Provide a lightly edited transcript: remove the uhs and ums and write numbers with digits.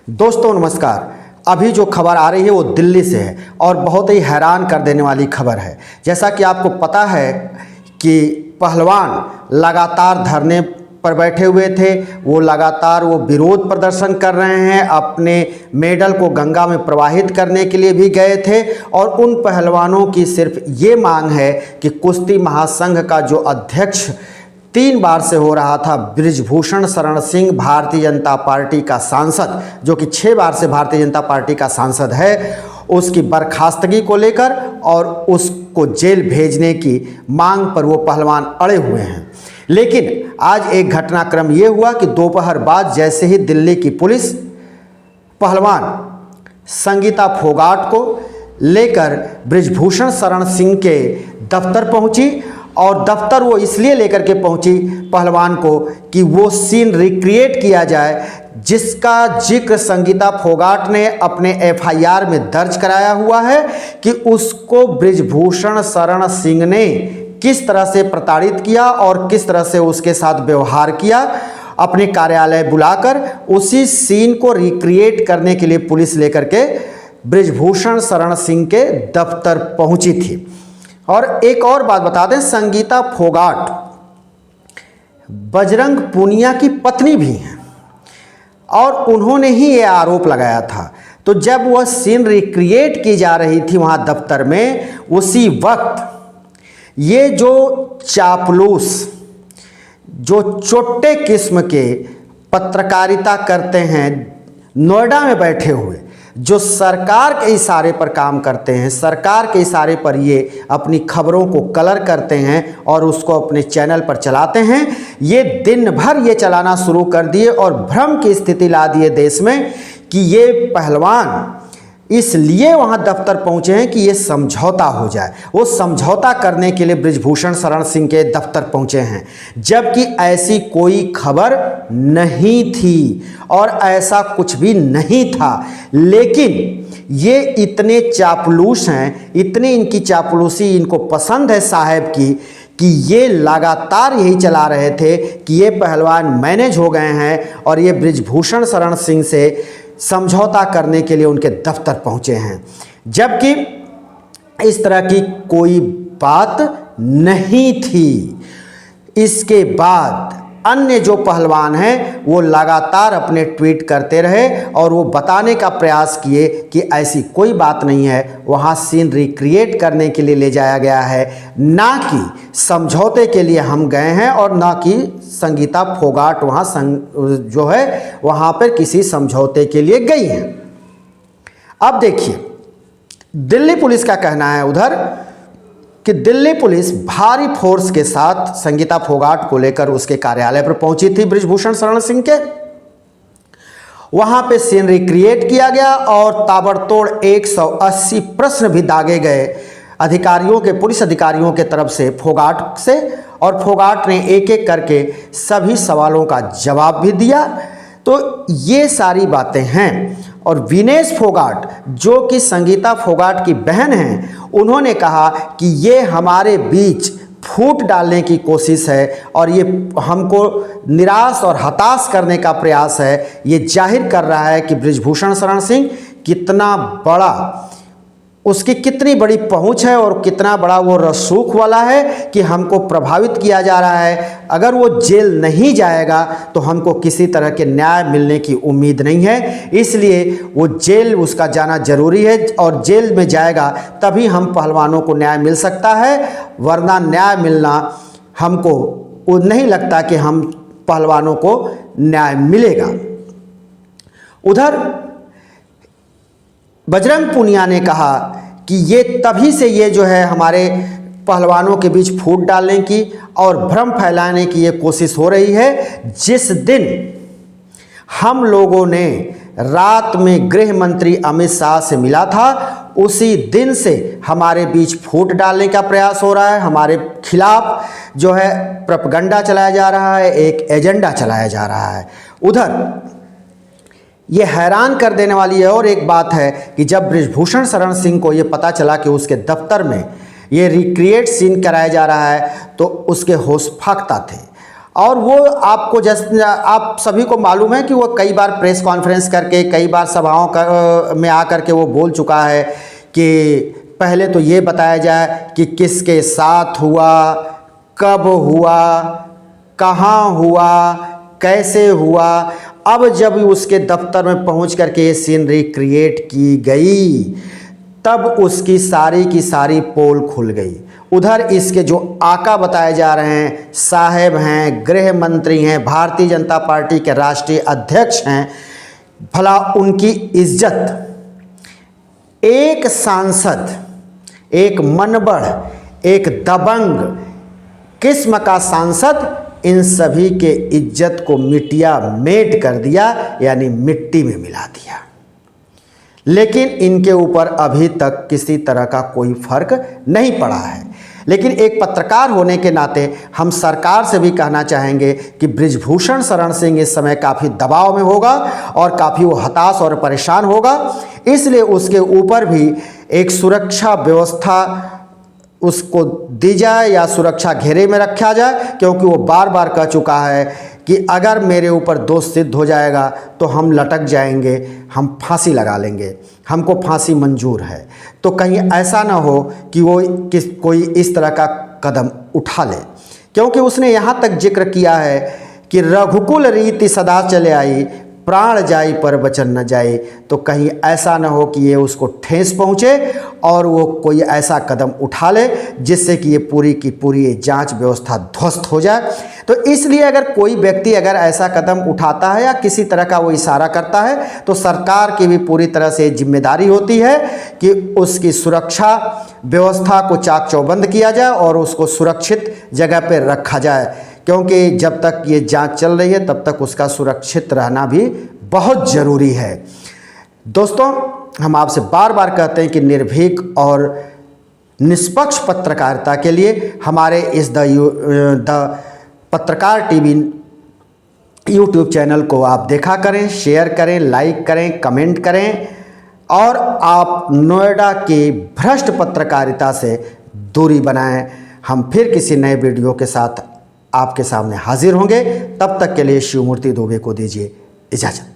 दोस्तों नमस्कार। अभी जो खबर आ रही है वो दिल्ली से है और बहुत ही हैरान कर देने वाली खबर है। जैसा कि आपको पता है कि पहलवान लगातार धरने पर बैठे हुए थे, वो लगातार विरोध प्रदर्शन कर रहे हैं, अपने मेडल को गंगा में प्रवाहित करने के लिए भी गए थे। और उन पहलवानों की सिर्फ ये मांग है कि कुश्ती महासंघ का जो अध्यक्ष 3 बार से हो रहा था, बृजभूषण शरण सिंह, भारतीय जनता पार्टी का सांसद, जो कि 6 बार से भारतीय जनता पार्टी का सांसद है, उसकी बर्खास्तगी को लेकर और उसको जेल भेजने की मांग पर वो पहलवान अड़े हुए हैं। लेकिन आज एक घटनाक्रम ये हुआ कि दोपहर बाद जैसे ही दिल्ली की पुलिस पहलवान संगीता फोगाट को लेकर बृजभूषण शरण सिंह के दफ्तर पहुंची, और दफ्तर वो इसलिए लेकर के पहुंची पहलवान को कि वो सीन रिक्रिएट किया जाए जिसका जिक्र संगीता फोगाट ने अपने एफआईआर में दर्ज कराया हुआ है कि उसको बृजभूषण शरण सिंह ने किस तरह से प्रताड़ित किया और किस तरह से उसके साथ व्यवहार किया। अपने कार्यालय बुलाकर उसी सीन को रिक्रिएट करने के लिए पुलिस लेकर के बृजभूषण शरण सिंह के दफ्तर पहुंची थी। और एक और बात बता दें, संगीता फोगाट बजरंग पूनिया की पत्नी भी हैं और उन्होंने ही ये आरोप लगाया था। तो जब वह सीन रिक्रिएट की जा रही थी वहाँ दफ्तर में, उसी वक्त ये जो चापलूस, जो चोट्टे किस्म के पत्रकारिता करते हैं, नोएडा में बैठे हुए, जो सरकार के इशारे पर काम करते हैं, सरकार के इशारे पर ये अपनी खबरों को कलर करते हैं और उसको अपने चैनल पर चलाते हैं, ये दिन भर ये चलाना शुरू कर दिए और भ्रम की स्थिति ला दिए देश में कि ये पहलवान इसलिए वहाँ दफ्तर पहुँचे हैं कि ये समझौता हो जाए। वो समझौता करने के लिए बृजभूषण शरण सिंह के दफ्तर पहुँचे हैं, जबकि ऐसी कोई खबर नहीं थी और ऐसा कुछ भी नहीं था। लेकिन ये इतने चापलूस हैं, इतनी इनकी चापलूसी इनको पसंद है साहब की, कि ये लगातार यही चला रहे थे कि ये पहलवान मैनेज हो गए हैं और ये बृजभूषण शरण सिंह से समझौता करने के लिए उनके दफ्तर पहुंचे हैं, जबकि इस तरह की कोई बात नहीं थी। इसके बाद अन्य जो पहलवान हैं वो लगातार अपने ट्वीट करते रहे और वो बताने का प्रयास किए कि ऐसी कोई बात नहीं है, वहाँ सीन रिक्रिएट करने के लिए ले जाया गया है, ना कि समझौते के लिए हम गए हैं और ना कि संगीता फोगाट वहाँ जो है वहाँ पर किसी समझौते के लिए गई हैं। अब देखिए दिल्ली पुलिस का कहना है उधर कि दिल्ली पुलिस भारी फोर्स के साथ संगीता फोगाट को लेकर उसके कार्यालय पर पहुंची थी बृजभूषण शरण सिंह के। वहां पे सीन रिक्रिएट किया गया और ताबड़तोड़ 180 प्रश्न भी दागे गए अधिकारियों के, पुलिस अधिकारियों के तरफ से फोगाट से, और फोगाट ने एक एक करके सभी सवालों का जवाब भी दिया। तो ये सारी बातें हैं। और विनेश फोगाट जो कि संगीता फोगाट की बहन हैं, उन्होंने कहा कि ये हमारे बीच फूट डालने की कोशिश है और ये हमको निराश और हताश करने का प्रयास है। ये जाहिर कर रहा है कि बृजभूषण शरण सिंह कितना बड़ा, उसकी कितनी बड़ी पहुंच है और कितना बड़ा वो रसूख वाला है कि हमको प्रभावित किया जा रहा है। अगर वो जेल नहीं जाएगा तो हमको किसी तरह के न्याय मिलने की उम्मीद नहीं है, इसलिए वो जेल उसका जाना जरूरी है और जेल में जाएगा तभी हम पहलवानों को न्याय मिल सकता है, वरना न्याय मिलना हमको नहीं लगता कि हम पहलवानों को न्याय मिलेगा। उधर बजरंग पूनिया ने कहा कि ये तभी से ये जो है हमारे पहलवानों के बीच फूट डालने की और भ्रम फैलाने की ये कोशिश हो रही है। जिस दिन हम लोगों ने रात में गृह मंत्री अमित शाह से मिला था, उसी दिन से हमारे बीच फूट डालने का प्रयास हो रहा है, हमारे खिलाफ जो है प्रोपेगेंडा चलाया जा रहा है, एक एजेंडा चलाया जा रहा है। उधर ये हैरान कर देने वाली है और एक बात है कि जब बृजभूषण शरण सिंह को ये पता चला कि उसके दफ्तर में ये रिक्रिएट सीन कराया जा रहा है तो उसके होश फाख्ता थे। और वो आपको जैसे आप सभी को मालूम है कि वो कई बार प्रेस कॉन्फ्रेंस करके, कई बार सभाओं में आकर के वो बोल चुका है कि पहले तो ये बताया जाए कि किसके साथ हुआ, कब हुआ, कहाँ हुआ, कैसे हुआ। अब जब उसके दफ्तर में पहुंच करके ये सीन रिक्रिएट की गई, तब उसकी सारी की सारी पोल खुल गई। उधर इसके जो आका बताए जा रहे हैं, साहेब हैं, गृह मंत्री हैं, भारतीय जनता पार्टी के राष्ट्रीय अध्यक्ष हैं, भला उनकी इज्जत, एक सांसद, एक मनबढ़, एक दबंग किस्म का सांसद इन सभी के इज्जत को मिटिया मेट कर दिया, यानी मिट्टी में मिला दिया। लेकिन इनके ऊपर अभी तक किसी तरह का कोई फर्क नहीं पड़ा है। लेकिन एक पत्रकार होने के नाते हम सरकार से भी कहना चाहेंगे कि बृजभूषण शरण सिंह इस समय काफ़ी दबाव में होगा और काफ़ी वो हताश और परेशान होगा। इसलिए उसके ऊपर भी एक सुरक्षा व्यवस्था उसको दी जाए या सुरक्षा घेरे में रखा जाए, क्योंकि वो बार बार कह चुका है कि अगर मेरे ऊपर दोष सिद्ध हो जाएगा तो हम लटक जाएंगे, हम फांसी लगा लेंगे, हमको फांसी मंजूर है। तो कहीं ऐसा ना हो कि वो कोई इस तरह का कदम उठा ले, क्योंकि उसने यहाँ तक जिक्र किया है कि रघुकुल रीति सदा चले आई, प्राण जाई पर वचन न जाए। तो कहीं ऐसा न हो कि ये उसको ठेस पहुँचे और वो कोई ऐसा कदम उठा ले जिससे कि ये पूरी की पूरी जांच व्यवस्था ध्वस्त हो जाए। तो इसलिए अगर कोई व्यक्ति अगर ऐसा कदम उठाता है या किसी तरह का वो इशारा करता है, तो सरकार की भी पूरी तरह से जिम्मेदारी होती है कि उसकी सुरक्षा व्यवस्था को चाक चौबंद किया जाए और उसको सुरक्षित जगह पर रखा जाए, क्योंकि जब तक ये जांच चल रही है तब तक उसका सुरक्षित रहना भी बहुत ज़रूरी है। दोस्तों, हम आपसे बार बार कहते हैं कि निर्भीक और निष्पक्ष पत्रकारिता के लिए हमारे इस द पत्रकार टीवी यूट्यूब चैनल को आप देखा करें, शेयर करें, लाइक करें, कमेंट करें और आप नोएडा की भ्रष्ट पत्रकारिता से दूरी बनाएं। हम फिर किसी नए वीडियो के साथ आपके सामने हाजिर होंगे। तब तक के लिए शिवमूर्ति दुबे को दीजिए इजाज़त।